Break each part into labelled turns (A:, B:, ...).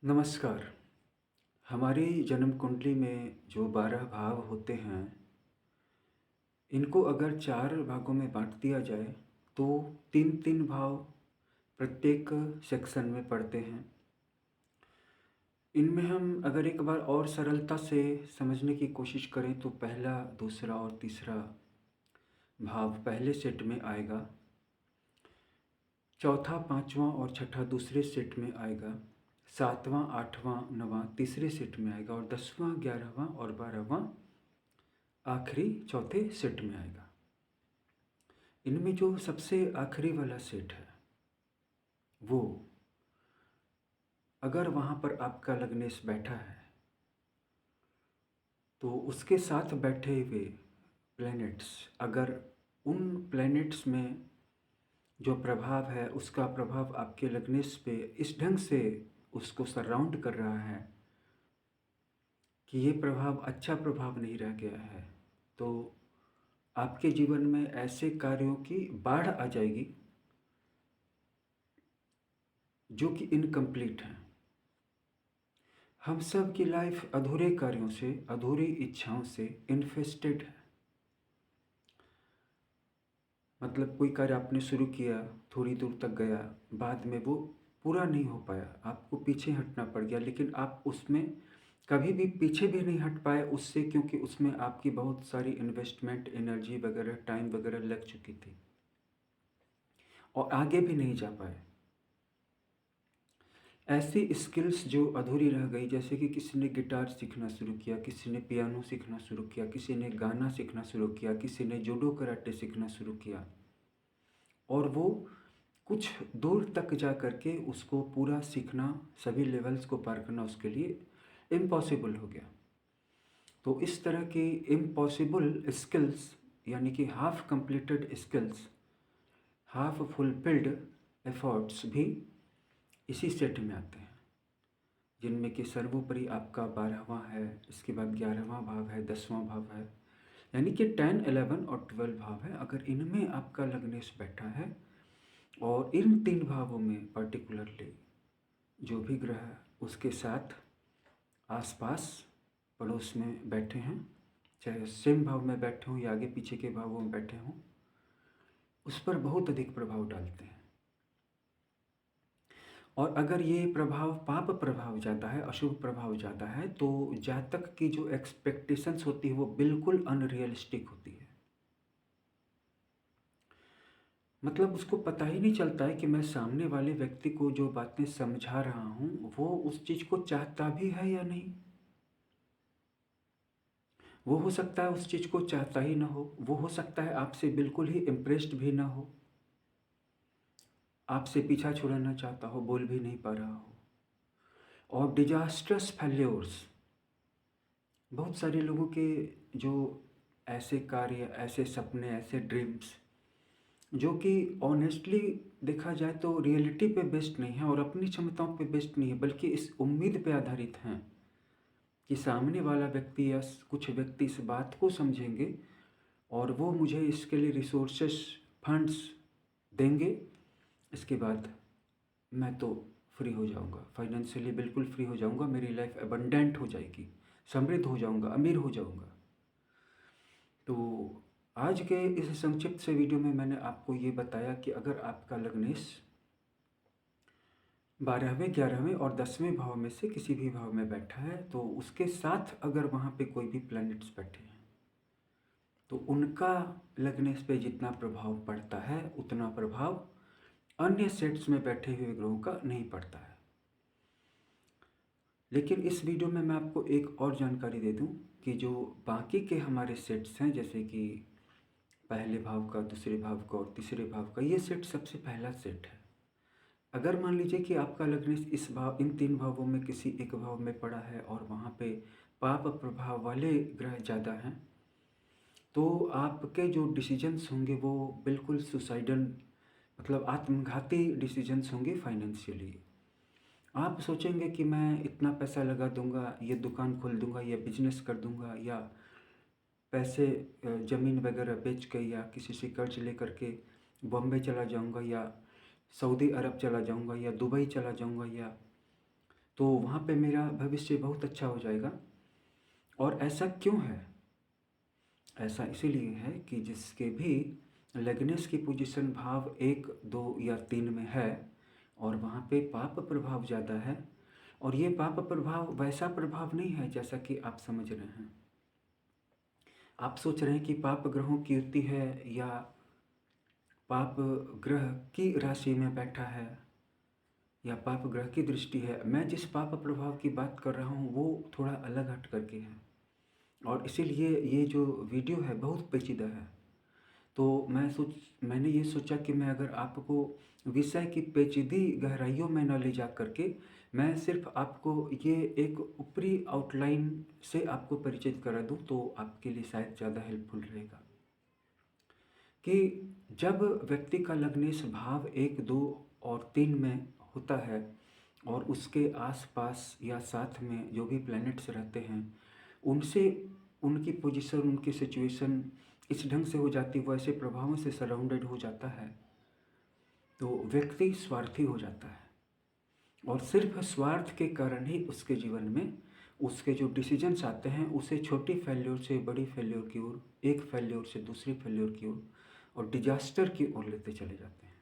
A: नमस्कार। हमारी जन्म कुंडली में जो 12 भाव होते हैं, इनको अगर 4 भागों में बाँट दिया जाए, तो 3-3 भाव प्रत्येक सेक्शन में पड़ते हैं। इनमें हम अगर एक बार और सरलता से समझने की कोशिश करें तो पहला, दूसरा और तीसरा भाव पहले सेट में आएगा। चौथा, पाँचवाँ और छठा दूसरे सेट में आएगा। सातवाँ, आठवाँ, नौवाँ तीसरे सेट में आएगा और 10वाँ, 11वाँ और 12वाँ आखिरी चौथे सेट में आएगा। इनमें जो सबसे आखिरी वाला सेट है, वो अगर वहाँ पर आपका लग्नेश बैठा है, तो उसके साथ बैठे हुए प्लैनेट्स अगर उन प्लैनेट्स में जो प्रभाव है, उसका प्रभाव आपके लग्नेश पे इस ढंग से उसको सराउंड कर रहा है कि ये प्रभाव अच्छा प्रभाव नहीं रह गया है, तो आपके जीवन में ऐसे कार्यों की बाढ़ आ जाएगी जो कि इनकम्प्लीट हैं। हम सब की लाइफ अधूरे कार्यों से, अधूरी इच्छाओं से इन्फेस्टेड है। मतलब कोई कार्य आपने शुरू किया, थोड़ी दूर तक गया, बाद में वो पूरा नहीं हो पाया, आपको पीछे हटना पड़ गया, लेकिन आप उसमें कभी भी पीछे भी नहीं हट पाए उससे, क्योंकि उसमें आपकी बहुत सारी इन्वेस्टमेंट, एनर्जी वगैरह, टाइम वगैरह लग चुकी थी और आगे भी नहीं जा पाए। ऐसी स्किल्स जो अधूरी रह गई, जैसे कि किसी ने गिटार सीखना शुरू किया, किसी ने पियानो सीखना शुरू किया, किसी ने गाना सीखना शुरू किया, किसी ने जूडो कराटे सीखना शुरू किया और वो कुछ दूर तक जा कर के उसको पूरा सीखना, सभी लेवल्स को पार करना उसके लिए इम्पॉसिबल हो गया। तो इस तरह की इम्पॉसिबल स्किल्स, यानी कि half completed skills, half fulfilled efforts भी इसी सेट में आते हैं, जिनमें कि सर्वोपरि आपका 12वां है, इसके बाद 11वां भाव है, 10वां भाव है, यानी कि 10, 11 और 12 भाव है। अगर इनमें आपका लग्नेश बैठा है और इन 3 भावों में पर्टिकुलरली जो भी ग्रह उसके साथ आसपास पड़ोस में बैठे हैं, चाहे सेम भाव में बैठे हों या आगे पीछे के भावों में बैठे हों, उस पर बहुत अधिक प्रभाव डालते हैं। और अगर ये प्रभाव पाप प्रभाव ज़्यादा है, अशुभ प्रभाव ज़्यादा है, तो जातक की जो एक्सपेक्टेशंस होती है वो बिल्कुल अनरियलिस्टिक होती है। मतलब उसको पता ही नहीं चलता है कि मैं सामने वाले व्यक्ति को जो बातें समझा रहा हूँ, वो उस चीज़ को चाहता भी है या नहीं। वो हो सकता है उस चीज़ को चाहता ही ना हो, वो हो सकता है आपसे बिल्कुल ही इम्प्रेस्ड भी ना हो, आपसे पीछा छुड़ाना चाहता हो, बोल भी नहीं पा रहा हो। और डिजास्ट्रस फेल्योर्स, बहुत सारे लोगों के जो ऐसे कार्य, ऐसे सपने, ऐसे ड्रीम्स जो कि ऑनेस्टली देखा जाए तो रियलिटी पे बेस्ड नहीं है और अपनी क्षमताओं पे बेस्ड नहीं है, बल्कि इस उम्मीद पे आधारित हैं कि सामने वाला व्यक्ति या कुछ व्यक्ति इस बात को समझेंगे और वो मुझे इसके लिए रिसोर्सेस, फंड्स देंगे। इसके बाद मैं तो फ्री हो जाऊंगा, फाइनेंशियली बिल्कुल फ्री हो जाऊंगा, मेरी लाइफ अबंडेंट हो जाएगी, समृद्ध हो जाऊंगा, अमीर हो जाऊंगा। तो आज के इस संक्षिप्त से वीडियो में मैंने आपको ये बताया कि अगर आपका लग्नेश 12वें, 11वें और 10वें भाव में से किसी भी भाव में बैठा है, तो उसके साथ अगर वहाँ पे कोई भी प्लैनेट्स बैठे हैं, तो उनका लग्नेश पे जितना प्रभाव पड़ता है, उतना प्रभाव अन्य सेट्स में बैठे हुए ग्रहों का नहीं पड़ता है। लेकिन इस वीडियो में मैं आपको एक और जानकारी दे दूं कि जो बाकी के हमारे सेट्स हैं, जैसे कि पहले भाव का, दूसरे भाव का और तीसरे भाव का, ये सेट सबसे पहला सेट है। अगर मान लीजिए कि आपका लग्नेश इस भाव, इन 3 भावों में किसी एक भाव में पड़ा है और वहाँ पे पाप प्रभाव वाले ग्रह ज़्यादा हैं, तो आपके जो डिसीजंस होंगे वो बिल्कुल सुसाइडल, मतलब आत्मघाती डिसीजंस होंगे फाइनेंशियली। आप सोचेंगे कि मैं इतना पैसा लगा दूंगा, ये दुकान खोल दूंगा या बिजनेस कर दूंगा या पैसे, ज़मीन वगैरह बेच के या किसी से कर्ज ले करके बॉम्बे चला जाऊंगा या सऊदी अरब चला जाऊंगा या दुबई चला जाऊंगा या तो वहाँ पे मेरा भविष्य बहुत अच्छा हो जाएगा। और ऐसा क्यों है? ऐसा इसीलिए है कि जिसके भी लग्नेश की पोजीशन भाव 1, 2 या 3 में है और वहाँ पे पाप प्रभाव ज़्यादा है, और ये पाप प्रभाव वैसा प्रभाव नहीं है जैसा कि आप समझ रहे हैं। आप सोच रहे हैं कि पाप ग्रहों की युति है या पाप ग्रह की राशि में बैठा है या पाप ग्रह की दृष्टि है। मैं जिस पाप प्रभाव की बात कर रहा हूँ वो थोड़ा अलग हट करके है, और इसीलिए ये जो वीडियो है बहुत पेचीदा है। तो मैंने ये सोचा कि मैं अगर आपको विषय की पेचीदी गहराइयों में न ले जा करके मैं सिर्फ आपको ये एक ऊपरी आउटलाइन से आपको परिचित करा दूँ तो आपके लिए शायद ज़्यादा हेल्पफुल रहेगा। कि जब व्यक्ति का लग्नेश भाव 1, 2 और 3 में होता है और उसके आसपास या साथ में जो भी प्लैनेट्स रहते हैं उनसे उनकी पोजीशन, उनकी सिचुएशन इस ढंग से हो जाती, वैसे प्रभावों से सराउंडेड हो जाता है, तो व्यक्ति स्वार्थी हो जाता है। और सिर्फ स्वार्थ के कारण ही उसके जीवन में उसके जो डिसीजंस आते हैं उसे छोटी फेल्योर से बड़ी फेल्योर की ओर, एक फेल्योर से दूसरी फेल्योर की ओर और डिजास्टर की ओर लेते चले जाते हैं।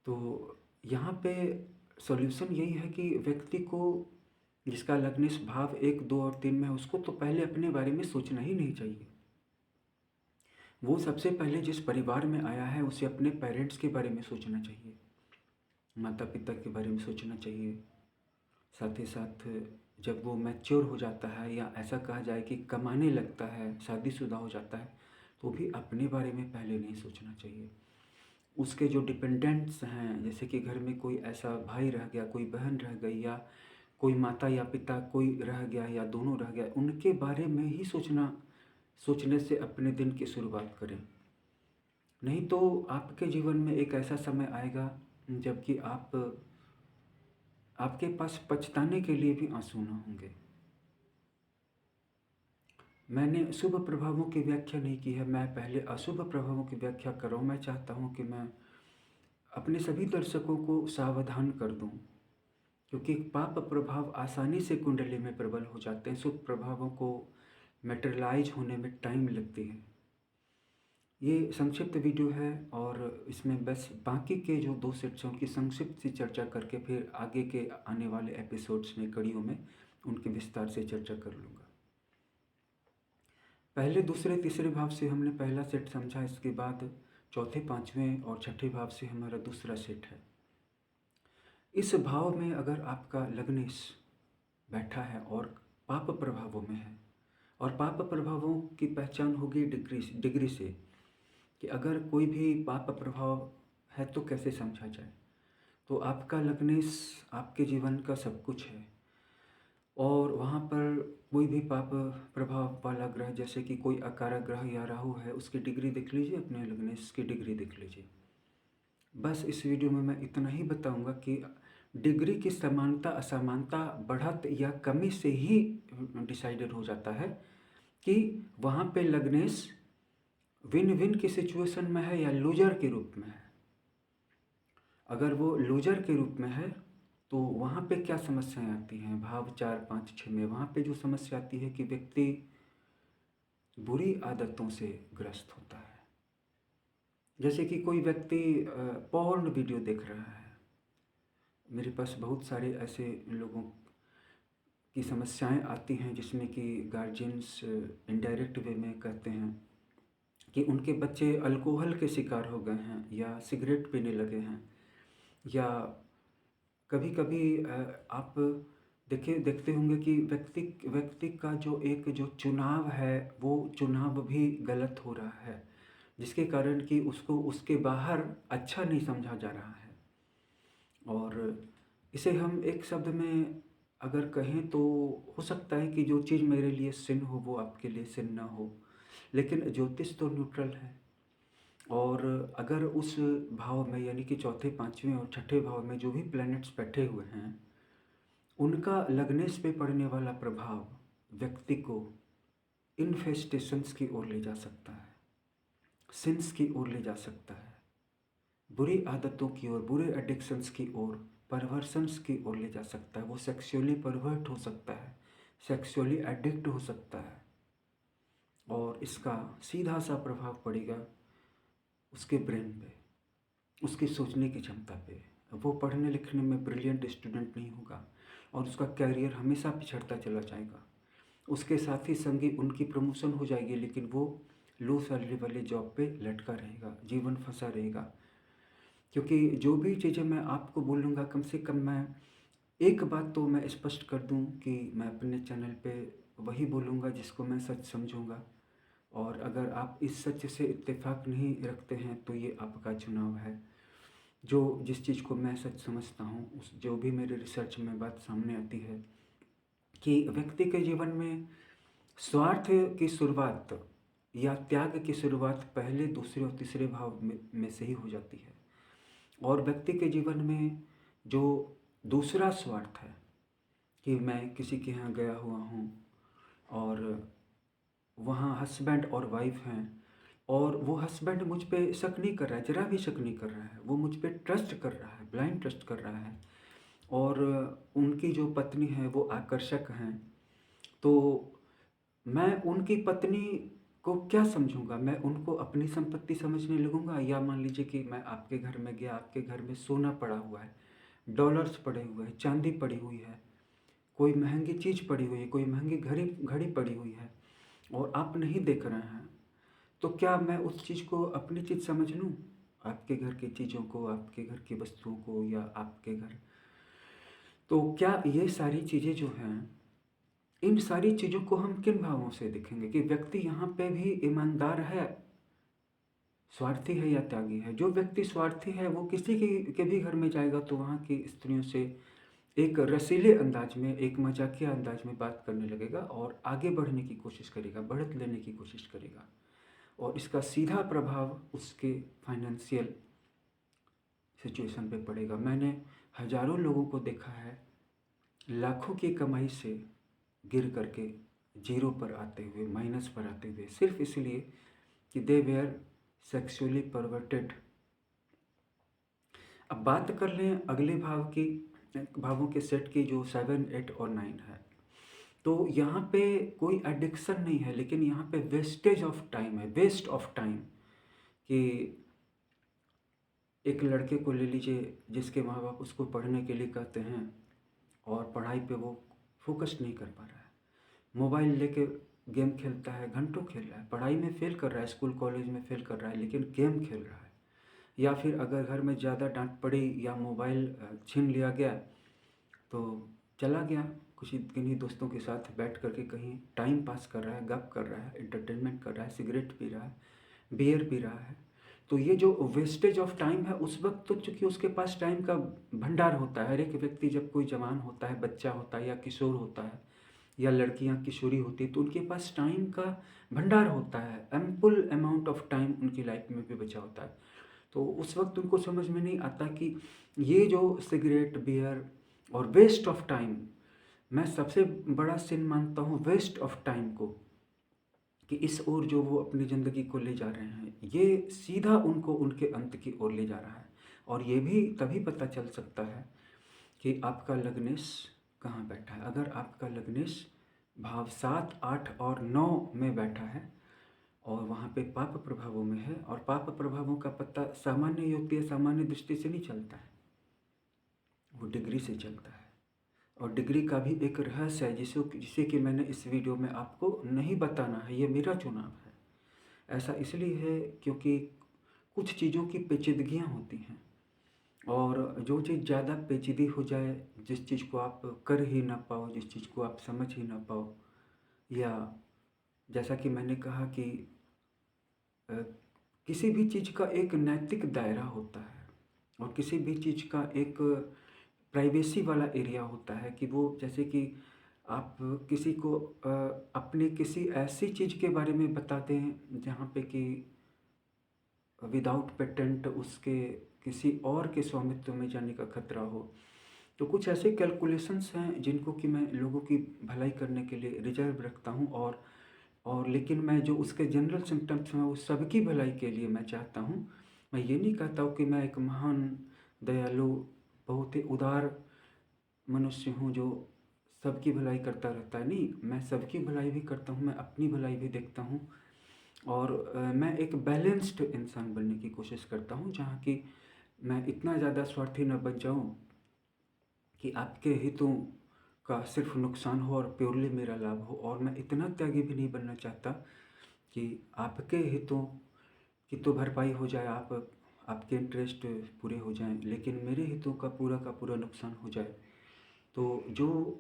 A: तो यहाँ पे सॉल्यूशन यही है कि व्यक्ति को जिसका लग्नेश भाव 1, 2 और 3 में है उसको तो पहले अपने बारे में सोचना ही नहीं चाहिए। वो सबसे पहले जिस परिवार में आया है उसे अपने पेरेंट्स के बारे में सोचना चाहिए, माता पिता के बारे में सोचना चाहिए। साथ ही साथ जब वो मैच्योर हो जाता है या ऐसा कहा जाए कि कमाने लगता है, शादीशुदा हो जाता है, तो भी अपने बारे में पहले नहीं सोचना चाहिए। उसके जो डिपेंडेंट्स हैं, जैसे कि घर में कोई ऐसा भाई रह गया, कोई बहन रह गई या कोई माता या पिता कोई रह गया या दोनों रह गया, उनके बारे में ही सोचने से अपने दिन की शुरुआत करें। नहीं तो आपके जीवन में एक ऐसा समय आएगा जबकि आपके पास पछताने के लिए भी आंसू न होंगे। मैंने शुभ प्रभावों की व्याख्या नहीं की है, मैं पहले अशुभ प्रभावों की व्याख्या कर रहा हूँ। मैं चाहता हूँ कि मैं अपने सभी दर्शकों को सावधान कर दूँ, क्योंकि पाप प्रभाव आसानी से कुंडली में प्रबल हो जाते हैं। शुभ प्रभावों को मैटेरियलाइज होने में टाइम लगती है। ये संक्षिप्त वीडियो है और इसमें बस बाकी के जो 2 सेट्स हैं उनकी संक्षिप्त सी चर्चा करके फिर आगे के आने वाले एपिसोड्स में, कड़ियों में उनकी विस्तार से चर्चा कर लूँगा। पहले, दूसरे, तीसरे भाव से हमने पहला सेट समझा, इसके बाद चौथे, पाँचवें और छठे भाव से हमारा दूसरा सेट है। इस भाव में अगर आपका लग्नेश बैठा है और पाप प्रभावों में है, और पाप प्रभावों की पहचान होगी डिग्री से, कि अगर कोई भी पाप प्रभाव है तो कैसे समझा जाए। तो आपका लग्नेश आपके जीवन का सब कुछ है, और वहाँ पर कोई भी पाप प्रभाव वाला ग्रह, जैसे कि कोई अकारक ग्रह या राहु है, उसकी डिग्री देख लीजिए, अपने लग्नेश की डिग्री देख लीजिए। बस इस वीडियो में मैं इतना ही बताऊंगा कि डिग्री की समानता असमानता बढ़त या कमी से ही डिसाइडेड हो जाता है कि वहाँ पे लग्नेश विन विन की सिचुएशन में है या लूजर के रूप में है। अगर वो लूजर के रूप में है तो वहाँ पे क्या समस्याएं आती हैं, भाव 4, 5, 6 में वहाँ पे जो समस्या आती है कि व्यक्ति बुरी आदतों से ग्रस्त होता है। जैसे कि कोई व्यक्ति पॉर्न वीडियो देख रहा है। मेरे पास बहुत सारे ऐसे लोगों की समस्याएं आती हैं जिसमें कि गार्जियंस इनडायरेक्ट वे में कहते हैं कि उनके बच्चे अल्कोहल के शिकार हो गए हैं या सिगरेट पीने लगे हैं, या कभी कभी आप देखते होंगे कि व्यक्ति का जो चुनाव है वो चुनाव भी गलत हो रहा है, जिसके कारण कि उसको उसके बाहर अच्छा नहीं समझा जा रहा है। और इसे हम एक शब्द में अगर कहें तो हो सकता है कि जो चीज़ मेरे लिए सिन हो वो आपके लिए सिन ना हो, लेकिन ज्योतिष तो न्यूट्रल है। और अगर उस भाव में यानी कि चौथे, पाँचवें और छठे भाव में जो भी प्लैनेट्स बैठे हुए हैं उनका लग्नेश पे पड़ने वाला प्रभाव व्यक्ति को इन्फेस्टेशंस की ओर ले जा सकता है, सिंस की ओर ले जा सकता है, बुरी आदतों की ओर, बुरे एडिक्शंस की ओर, परवर्सन्स की ओर ले जा सकता है। वो सेक्सुअली परवर्ट हो सकता है, सेक्सुअली एडिक्ट हो सकता है, और इसका सीधा सा प्रभाव पड़ेगा उसके ब्रेन पे, उसकी सोचने की क्षमता पे। वो पढ़ने लिखने में ब्रिलियंट स्टूडेंट नहीं होगा और उसका कैरियर हमेशा पिछड़ता चला जाएगा। उसके साथी संगी उनकी प्रमोशन हो जाएगी, लेकिन वो लो सैलरी वाले जॉब पे लटका रहेगा, जीवन फंसा रहेगा। क्योंकि जो भी चीज़ें मैं आपको बोलूँगा, कम से कम मैं एक बात तो मैं स्पष्ट कर दूँ कि मैं अपने चैनल पे वही बोलूँगा जिसको मैं सच समझूँगा, और अगर आप इस सच से इत्तेफाक नहीं रखते हैं तो ये आपका चुनाव है। जो जिस चीज़ को मैं सच समझता हूँ, उस जो भी मेरे रिसर्च में बात सामने आती है कि व्यक्ति के जीवन में स्वार्थ की शुरुआत या त्याग की शुरुआत पहले, दूसरे और तीसरे भाव में से ही हो जाती है। और व्यक्ति के जीवन में जो दूसरा स्वार्थ है कि मैं किसी के यहाँ गया हुआ हूँ और वहाँ हस्बैंड और वाइफ हैं, और वो हस्बैंड मुझ पे शक नहीं कर रहा है, ज़रा भी शक नहीं कर रहा है, वो मुझ पे ट्रस्ट कर रहा है, ब्लाइंड ट्रस्ट कर रहा है, और उनकी जो पत्नी है वो आकर्षक हैं। तो मैं उनकी पत्नी को क्या समझूंगा? मैं उनको अपनी संपत्ति समझने लगूंगा? या मान लीजिए कि मैं आपके घर में गया, आपके घर में सोना पड़ा हुआ है, डॉलर्स पड़े हुए हैं, चांदी पड़ी हुई है, कोई महंगी चीज़ पड़ी हुई है, कोई महंगी घड़ी घड़ी पड़ी हुई है, और आप नहीं देख रहे हैं, तो क्या मैं उस चीज़ को अपनी चीज़ समझ लूँ? आपके घर की चीज़ों को, आपके घर की वस्तुओं को, या आपके घर, तो क्या ये सारी चीज़ें जो हैं, इन सारी चीज़ों को हम किन भावों से देखेंगे कि व्यक्ति यहाँ पे भी ईमानदार है, स्वार्थी है या त्यागी है? जो व्यक्ति स्वार्थी है वो किसी के भी घर में जाएगा तो वहाँ की स्त्रियों से एक रसीले अंदाज में, एक मजाकिया अंदाज में बात करने लगेगा और आगे बढ़ने की कोशिश करेगा, बढ़त लेने की कोशिश करेगा, और इसका सीधा प्रभाव उसके फाइनेंशियल सिचुएशन पे पड़ेगा। मैंने हजारों लोगों को देखा है लाखों की कमाई से गिर करके जीरो पर आते हुए, माइनस पर आते हुए, सिर्फ इसलिए कि दे वेयर सेक्सुअली परवर्टेड। अब बात कर लें अगले भावों के सेट की, जो 7, 8 और 9 है। तो यहाँ पे कोई एडिक्शन नहीं है, लेकिन यहाँ पे वेस्टेज ऑफ टाइम है, वेस्ट ऑफ टाइम। कि एक लड़के को ले लीजिए जिसके माँ बाप उसको पढ़ने के लिए कहते हैं और पढ़ाई पे वो फोकस नहीं कर पा रहा है, मोबाइल लेके गेम खेलता है, घंटों खेल रहा है, पढ़ाई में फेल कर रहा है, स्कूल कॉलेज में फेल कर रहा है, लेकिन गेम खेल रहा है। या फिर अगर घर में ज़्यादा डांट पड़ी या मोबाइल छीन लिया गया तो चला गया कुछ किन्हीं दोस्तों के साथ बैठ करके कहीं टाइम पास कर रहा है, गप कर रहा है, एंटरटेनमेंट कर रहा है, सिगरेट पी रहा है, बियर पी रहा है। तो ये जो वेस्टेज ऑफ टाइम है, उस वक्त तो चूँकि उसके पास टाइम का भंडार होता है। हर एक व्यक्ति जब कोई जवान होता है, बच्चा होता है या किशोर होता है, या लड़कियां किशोरी होती है, तो उनके पास टाइम का भंडार होता है, एम्पल अमाउंट ऑफ टाइम उनकी लाइफ में भी बचा होता है। तो उस वक्त उनको समझ में नहीं आता कि ये जो सिगरेट, बियर और वेस्ट ऑफ टाइम, मैं सबसे बड़ा सिन मानता हूँ वेस्ट ऑफ टाइम को, कि इस ओर जो वो अपनी ज़िंदगी को ले जा रहे हैं, ये सीधा उनको उनके अंत की ओर ले जा रहा है। और ये भी तभी पता चल सकता है कि आपका लग्नेश कहाँ बैठा है। अगर आपका लग्नेश भाव 7, 8 और 9 में बैठा है और वहाँ पे पाप प्रभावों में है, और पाप प्रभावों का पता सामान्य युक्ति या सामान्य दृष्टि से नहीं चलता है, वो डिग्री से चलता है। और डिग्री का भी एक रहस्य है जिसे कि मैंने इस वीडियो में आपको नहीं बताना है, ये मेरा चुनाव है। ऐसा इसलिए है क्योंकि कुछ चीज़ों की पेचीदगियाँ होती हैं, और जो चीज़ ज़्यादा पेचीदी हो जाए, जिस चीज़ को आप कर ही ना पाओ, जिस चीज़ को आप समझ ही ना पाओ, या जैसा कि मैंने कहा कि अ, किसी भी चीज़ का एक नैतिक दायरा होता है, और किसी भी चीज़ का एक प्राइवेसी वाला एरिया होता है, कि वो जैसे कि आप किसी को अपनी किसी ऐसी चीज़ के बारे में बताते हैं जहाँ पे कि विदाउट पेटेंट उसके किसी और के स्वामित्व में जाने का खतरा हो। तो कुछ ऐसे कैलकुलेशंस हैं जिनको कि मैं लोगों की भलाई करने के लिए रिजर्व रखता हूँ, और लेकिन मैं जो उसके जनरल सिम्टम्स हैं वो सबकी भलाई के लिए मैं चाहता हूँ, मैं ये नहीं कहता हूँ कि मैं एक महान, दयालु, बहुत ही उदार मनुष्य हूँ जो सबकी भलाई करता रहता है। नहीं, मैं सबकी भलाई भी करता हूँ, मैं अपनी भलाई भी देखता हूँ। और मैं एक बैलेंस्ड इंसान बनने की कोशिश करता हूँ, जहाँ कि मैं इतना ज़्यादा स्वार्थी न बन जाऊँ कि आपके हितों का सिर्फ नुकसान हो और प्योरली मेरा लाभ हो। और मैं इतना त्यागी भी नहीं बनना चाहता कि आपके हितों की तो भरपाई हो जाए, आपके इंटरेस्ट पूरे हो जाएं, लेकिन मेरे हितों का पूरा नुकसान हो जाए। तो जो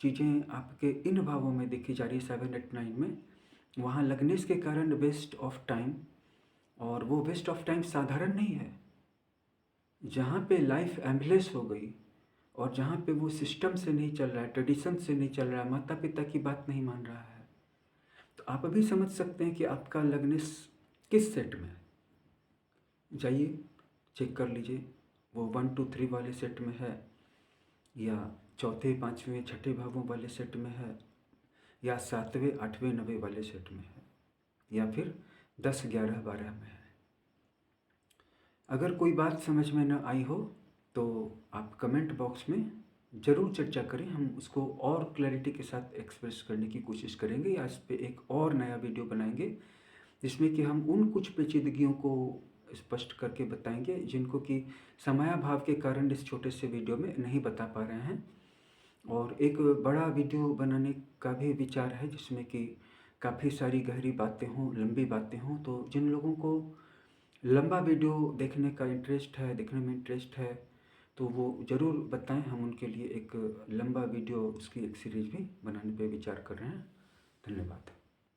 A: चीज़ें आपके इन भावों में देखी जा रही है 7, 8, 9 में, वहाँ लगनेस के कारण वेस्ट ऑफ टाइम, और वो वेस्ट ऑफ टाइम साधारण नहीं है। जहाँ पे लाइफ एम्बलेस हो गई और जहाँ पे वो सिस्टम से नहीं चल रहा है, ट्रेडिशन से नहीं चल रहा है, माता पिता की बात नहीं मान रहा है, तो आप अभी समझ सकते हैं कि आपका लगनेस किस सेट में है। जाइए चेक कर लीजिए, वो 1, 2, 3 वाले सेट में है, या चौथे, पाँचवें, छठे भावों वाले सेट में है, या 7वें, 8वें, 9वें वाले सेट में है, या फिर 10, 11, 12 में है। अगर कोई बात समझ में न आई हो तो आप कमेंट बॉक्स में ज़रूर चर्चा करें, हम उसको और क्लैरिटी के साथ एक्सप्रेस करने की कोशिश करेंगे, या इस पे एक और नया वीडियो बनाएंगे जिसमें कि हम उन कुछ पेचीदगियों को स्पष्ट करके बताएंगे जिनको कि समयाभाव के कारण इस छोटे से वीडियो में नहीं बता पा रहे हैं। और एक बड़ा वीडियो बनाने का भी विचार है जिसमें कि काफ़ी सारी गहरी बातें हों, लंबी बातें हों। तो जिन लोगों को लंबा वीडियो देखने का इंटरेस्ट है, देखने में इंटरेस्ट है, तो वो ज़रूर बताएं, हम उनके लिए एक लंबा वीडियो उसकी एक सीरीज़ भी बनाने पे विचार कर रहे हैं। धन्यवाद।